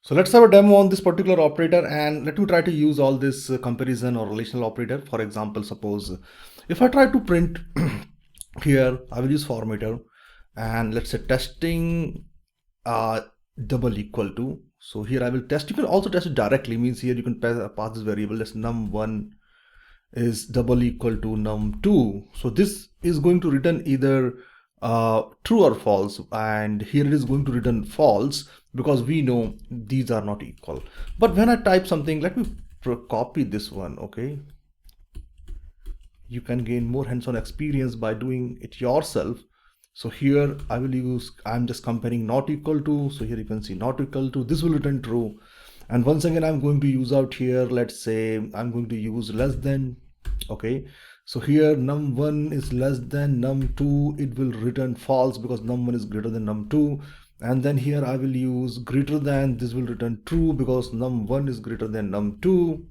So let's have a demo on this particular operator, and let me try to use all this comparison or relational operator. For example, suppose if I try to print here, I will use formatter, and let's say testing double equal to. So here I will test. You can also test it directly. Means here you can pass this variable as num1 is double equal to num2. So this is going to return either true or false, and here it is going to return false because we know these are not equal. But when I type something, let me copy this one. Okay, you can gain more hands-on experience by doing it yourself. So here I will use, I'm just comparing not equal to. So here you can see not equal to, this will return true. And once again, I'm going to use out here, let's say I'm going to use less than. Okay, so here num1 is less than num2, it will return false because num1 is greater than num2. And then here I will use greater than, this will return true because num1 is greater than num2,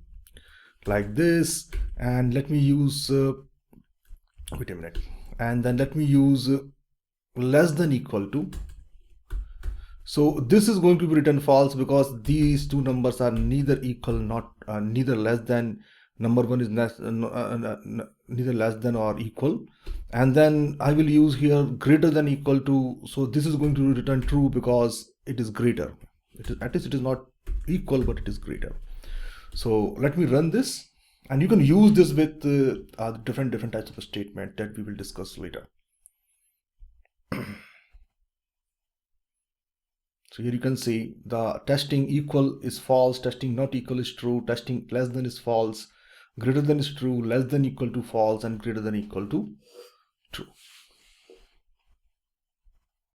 like this. And let me use wait a minute, and then let me use less than equal to. So this is going to be written false because these two numbers are neither equal, not neither less than. Number one is neither less than or equal. And then I will use here greater than equal to. So this is going to return true because it is greater. It is, at least it is not equal, but it is greater. So let me run this, and you can use this with different types of a statement that we will discuss later. So here you can see the testing equal is false, testing not equal is true, testing less than is false, greater than is true, less than equal to false, and greater than equal to true.